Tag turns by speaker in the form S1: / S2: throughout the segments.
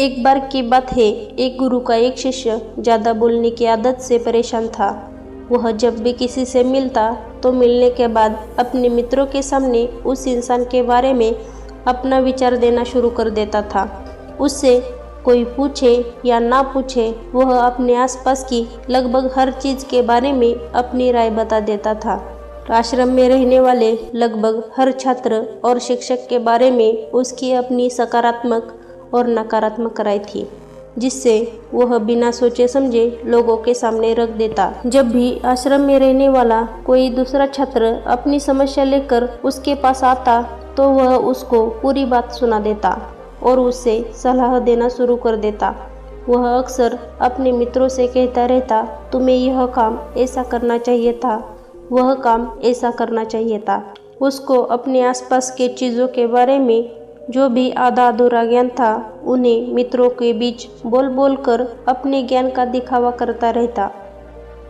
S1: एक बार की बात है, एक गुरु का एक शिष्य ज़्यादा बोलने की आदत से परेशान था। वह जब भी किसी से मिलता तो मिलने के बाद अपने मित्रों के सामने उस इंसान के बारे में अपना विचार देना शुरू कर देता था। उससे कोई पूछे या ना पूछे, वह अपने आसपास की लगभग हर चीज़ के बारे में अपनी राय बता देता था। आश्रम में रहने वाले लगभग हर छात्र और शिक्षक के बारे में उसकी अपनी सकारात्मक और नकारात्मक राय थी, जिससे वह बिना सोचे समझे लोगों के सामने रख देता। जब भी आश्रम में रहने वाला कोई दूसरा छात्र अपनी समस्या लेकर उसके पास आता तो वह उसको पूरी बात सुना देता और उससे सलाह देना शुरू कर देता। वह अक्सर अपने मित्रों से कहता रहता, तुम्हें यह काम ऐसा करना चाहिए था, वह काम ऐसा करना चाहिए था। उसको अपने आसपास के चीज़ों के बारे में जो भी आधा अधूरा ज्ञान था, उन्हें मित्रों के बीच बोल बोल कर अपने ज्ञान का दिखावा करता रहता।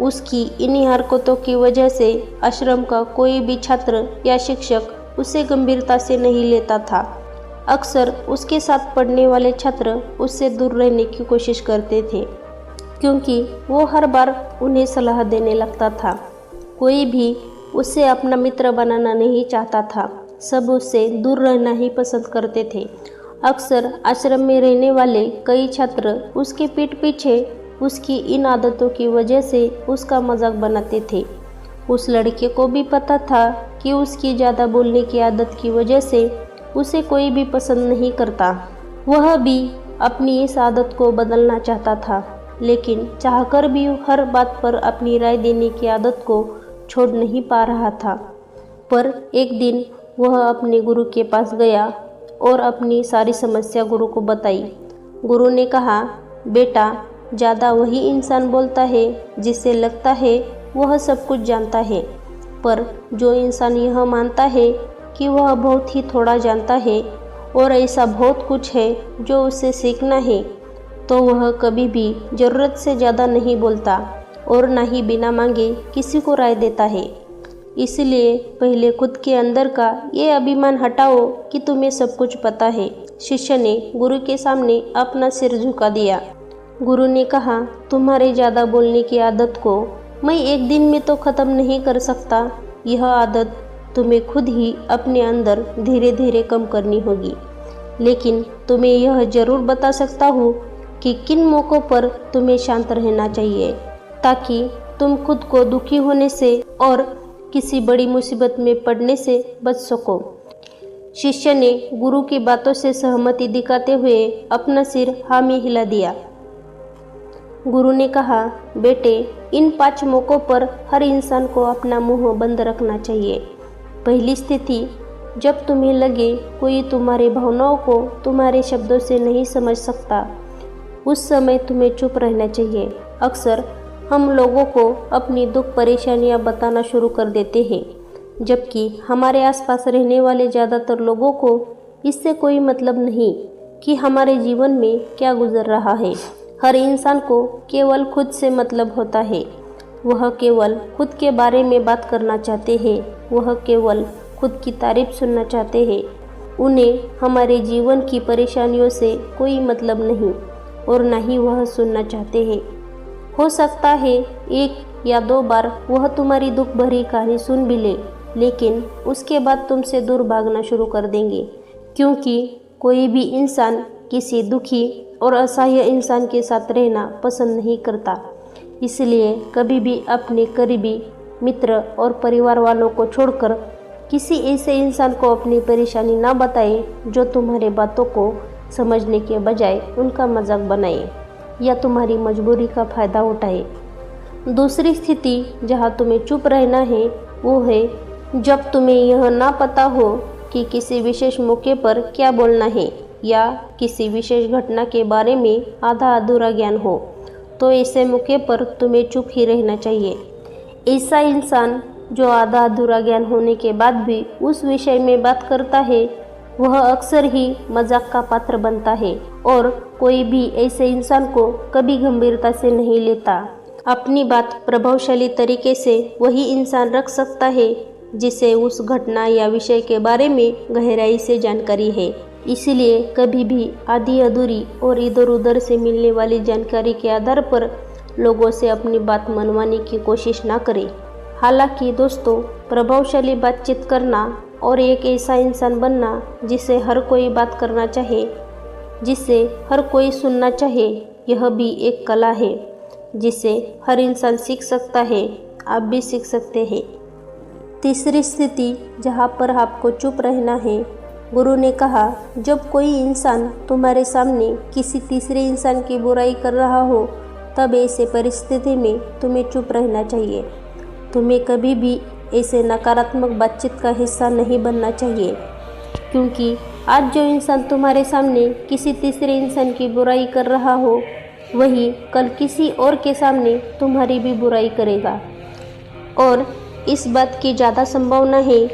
S1: उसकी इन्हीं हरकतों की वजह से आश्रम का कोई भी छात्र या शिक्षक उसे गंभीरता से नहीं लेता था। अक्सर उसके साथ पढ़ने वाले छात्र उससे दूर रहने की कोशिश करते थे, क्योंकि वो हर बार उन्हें सलाह देने लगता था। कोई भी उससे अपना मित्र बनाना नहीं चाहता था, सब उससे दूर रहना ही पसंद करते थे। अक्सर आश्रम में रहने वाले कई छात्र उसके पीठ पीछे उसकी इन आदतों की वजह से उसका मजाक बनाते थे। उस लड़के को भी पता था कि उसकी ज़्यादा बोलने की आदत की वजह से उसे कोई भी पसंद नहीं करता। वह भी अपनी इस आदत को बदलना चाहता था, लेकिन चाहकर भी हर बात पर अपनी राय देने की आदत को छोड़ नहीं पा रहा था। पर एक दिन वह अपने गुरु के पास गया और अपनी सारी समस्या गुरु को बताई। गुरु ने कहा, बेटा, ज़्यादा वही इंसान बोलता है जिससे लगता है वह सब कुछ जानता है, पर जो इंसान यह मानता है कि वह बहुत ही थोड़ा जानता है और ऐसा बहुत कुछ है जो उसे सीखना है, तो वह कभी भी ज़रूरत से ज़्यादा नहीं बोलता और ना ही बिना मांगे किसी को राय देता है। इसलिए पहले खुद के अंदर का ये अभिमान हटाओ कि तुम्हें सब कुछ पता है। शिष्य ने गुरु के सामने अपना सिर झुका दिया। गुरु ने कहा, तुम्हारे ज़्यादा बोलने की आदत को मैं एक दिन में तो ख़त्म नहीं कर सकता। यह आदत तुम्हें खुद ही अपने अंदर धीरे धीरे कम करनी होगी, लेकिन तुम्हें यह ज़रूर बता सकता हूँ कि किन मौक़ों पर तुम्हें शांत रहना चाहिए, ताकि तुम खुद को दुखी होने से और किसी बड़ी मुसीबत में पड़ने से बच सको। शिष्य ने गुरु की बातों से सहमति दिखाते हुए अपना सिर हाँ में हिला दिया। गुरु ने कहा, बेटे, इन 5 मौक़ों पर हर इंसान को अपना मुंह बंद रखना चाहिए। पहली स्थिति, जब तुम्हें लगे कोई तुम्हारी भावनाओं को तुम्हारे शब्दों से नहीं समझ सकता, उस समय तुम्हें चुप रहना चाहिए। अक्सर हम लोगों को अपनी दुख परेशानियां बताना शुरू कर देते हैं, जबकि हमारे आसपास रहने वाले ज़्यादातर लोगों को इससे कोई मतलब नहीं कि हमारे जीवन में क्या गुजर रहा है। हर इंसान को केवल खुद से मतलब होता है। वह केवल खुद के बारे में बात करना चाहते हैं, वह केवल खुद की तारीफ सुनना चाहते हैं। उन्हें हमारे जीवन की परेशानियों से कोई मतलब नहीं और न ही वह सुनना चाहते हैं। हो सकता है 1 या 2 बार वह तुम्हारी दुख भरी कहानी सुन भी ले, लेकिन उसके बाद तुमसे दूर भागना शुरू कर देंगे, क्योंकि कोई भी इंसान किसी दुखी और असहाय इंसान के साथ रहना पसंद नहीं करता। इसलिए कभी भी अपने करीबी मित्र और परिवार वालों को छोड़कर किसी ऐसे इंसान को अपनी परेशानी ना बताए जो तुम्हारे बातों को समझने के बजाय उनका मजाक बनाए या तुम्हारी मजबूरी का फ़ायदा उठाए। दूसरी स्थिति जहां तुम्हें चुप रहना है, वो है जब तुम्हें यह ना पता हो कि किसी विशेष मौके पर क्या बोलना है या किसी विशेष घटना के बारे में आधा अधूरा ज्ञान हो, तो ऐसे मौके पर तुम्हें चुप ही रहना चाहिए। ऐसा इंसान जो आधा अधूरा ज्ञान होने के बाद भी उस विषय में बात करता है, वह अक्सर ही मजाक का पात्र बनता है और कोई भी ऐसे इंसान को कभी गंभीरता से नहीं लेता। अपनी बात प्रभावशाली तरीके से वही इंसान रख सकता है जिसे उस घटना या विषय के बारे में गहराई से जानकारी है। इसलिए कभी भी आधी अधूरी और इधर उधर से मिलने वाली जानकारी के आधार पर लोगों से अपनी बात मनवाने की कोशिश ना करें। हालांकि दोस्तों, प्रभावशाली बातचीत करना और एक ऐसा इंसान बनना जिसे हर कोई बात करना चाहे, जिसे हर कोई सुनना चाहे, यह भी एक कला है जिसे हर इंसान सीख सकता है। आप भी सीख सकते हैं। तीसरी स्थिति जहाँ पर आपको चुप रहना है। गुरु ने कहा, जब कोई इंसान तुम्हारे सामने किसी तीसरे इंसान की बुराई कर रहा हो, तब ऐसे परिस्थिति में तुम्हें चुप रहना चाहिए। तुम्हें कभी भी ऐसे नकारात्मक बातचीत का हिस्सा नहीं बनना चाहिए, क्योंकि आज जो इंसान तुम्हारे सामने किसी तीसरे इंसान की बुराई कर रहा हो, वही कल किसी और के सामने तुम्हारी भी बुराई करेगा। और इस बात की ज़्यादा संभावना है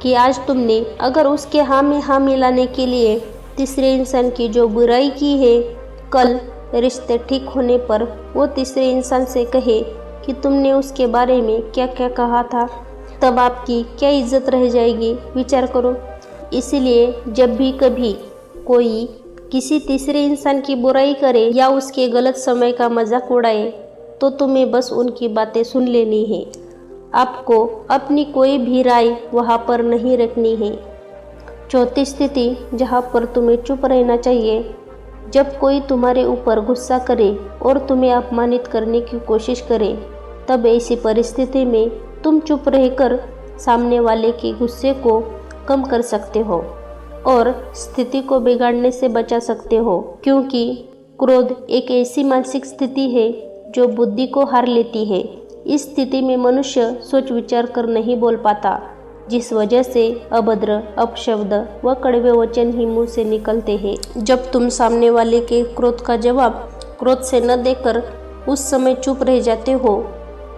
S1: कि आज तुमने अगर उसके हाँ में हाँ मिलाने के लिए तीसरे इंसान की जो बुराई की है, कल रिश्ते ठीक होने पर वो तीसरे इंसान से कहे कि तुमने उसके बारे में क्या क्या कहा था, तब आपकी क्या इज्जत रह जाएगी। विचार करो। इसलिए जब भी कभी कोई किसी तीसरे इंसान की बुराई करे या उसके गलत समय का मजाक उड़ाए, तो तुम्हें बस उनकी बातें सुन लेनी है। आपको अपनी कोई भी राय वहाँ पर नहीं रखनी है। चौथी स्थिति जहाँ पर तुम्हें चुप रहना चाहिए। जब कोई तुम्हारे ऊपर गुस्सा करे और तुम्हें अपमानित करने की कोशिश करे, तब ऐसी परिस्थिति में तुम चुप रहकर सामने वाले के गुस्से को कम कर सकते हो और स्थिति को बिगाड़ने से बचा सकते हो, क्योंकि क्रोध एक ऐसी मानसिक स्थिति है जो बुद्धि को हार लेती है। इस स्थिति में मनुष्य सोच विचार कर नहीं बोल पाता, जिस वजह से अभद्र, अपशब्द व कड़वे वचन ही मुंह से निकलते हैं। जब तुम सामने वाले के क्रोध का जवाब क्रोध से न देकर उस समय चुप रह जाते हो,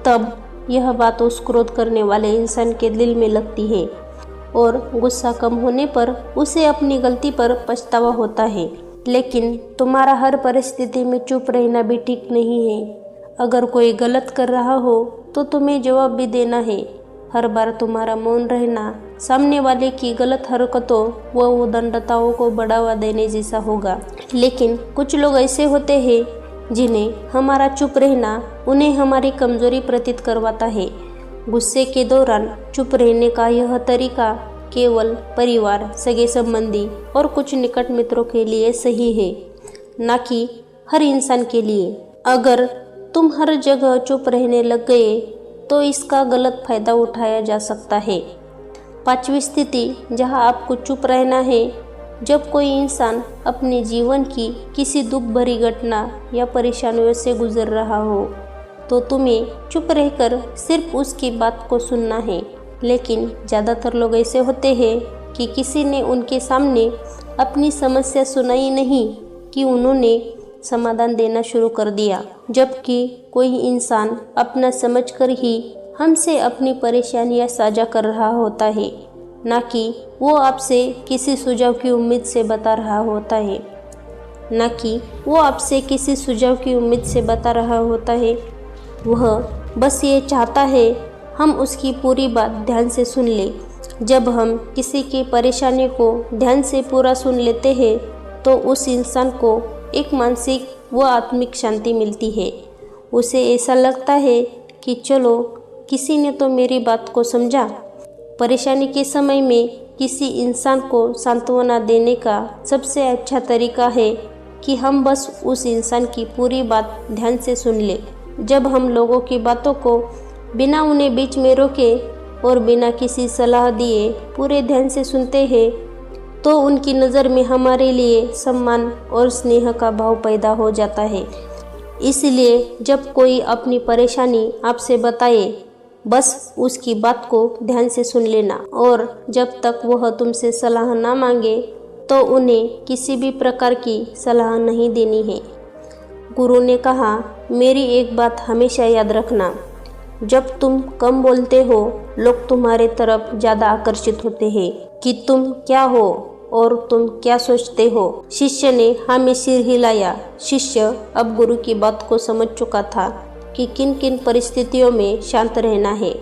S1: तब यह बात उस क्रोध करने वाले इंसान के दिल में लगती है और गुस्सा कम होने पर उसे अपनी गलती पर पछतावा होता है। लेकिन तुम्हारा हर परिस्थिति में चुप रहना भी ठीक नहीं है। अगर कोई गलत कर रहा हो तो तुम्हें जवाब भी देना है। हर बार तुम्हारा मौन रहना सामने वाले की गलत हरकतों व उद्दंडताओं को बढ़ावा देने जैसा होगा। लेकिन कुछ लोग ऐसे होते हैं जिन्हें हमारा चुप रहना उन्हें हमारी कमजोरी प्रतीत करवाता है। गुस्से के दौरान चुप रहने का यह तरीका केवल परिवार, सगे संबंधी और कुछ निकट मित्रों के लिए सही है, न कि हर इंसान के लिए। अगर तुम हर जगह चुप रहने लग गए तो इसका गलत फायदा उठाया जा सकता है। पांचवी स्थिति जहां आपको चुप रहना है। जब कोई इंसान अपने जीवन की किसी दुख भरी घटना या परेशानियों से गुजर रहा हो, तो तुम्हें चुप रहकर सिर्फ उसकी बात को सुनना है। लेकिन ज़्यादातर लोग ऐसे होते हैं कि किसी ने उनके सामने अपनी समस्या सुनाई नहीं कि उन्होंने समाधान देना शुरू कर दिया, जबकि कोई इंसान अपना समझकर ही हमसे अपनी परेशानियां साझा कर रहा होता है, ना कि वो आपसे किसी सुझाव की उम्मीद से बता रहा है। वह बस ये चाहता है हम उसकी पूरी बात ध्यान से सुन ले। जब हम किसी की परेशानी को ध्यान से पूरा सुन लेते हैं, तो उस इंसान को एक मानसिक व आत्मिक शांति मिलती है। उसे ऐसा लगता है कि चलो, किसी ने तो मेरी बात को समझा। परेशानी के समय में किसी इंसान को सांत्वना देने का सबसे अच्छा तरीका है कि हम बस उस इंसान की पूरी बात ध्यान से सुन ले। जब हम लोगों की बातों को बिना उन्हें बीच में रोके और बिना किसी सलाह दिए पूरे ध्यान से सुनते हैं, तो उनकी नज़र में हमारे लिए सम्मान और स्नेह का भाव पैदा हो जाता है। इसलिए जब कोई अपनी परेशानी आपसे बताए, बस उसकी बात को ध्यान से सुन लेना, और जब तक वह तुमसे सलाह ना मांगे तो उन्हें किसी भी प्रकार की सलाह नहीं देनी है। गुरु ने कहा, मेरी एक बात हमेशा याद रखना, जब तुम कम बोलते हो, लोग तुम्हारे तरफ ज़्यादा आकर्षित होते हैं कि तुम क्या हो और तुम क्या सोचते हो। शिष्य ने हाँ में सिर हिलाया। शिष्य अब गुरु की बात को समझ चुका था कि किन किन परिस्थितियों में शांत रहना है।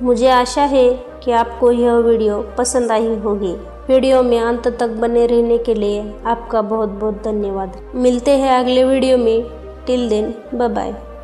S1: मुझे आशा है कि आपको यह वीडियो पसंद आई होगी। वीडियो में अंत तक बने रहने के लिए आपका बहुत बहुत धन्यवाद। मिलते हैं अगले वीडियो में। Till then bye bye.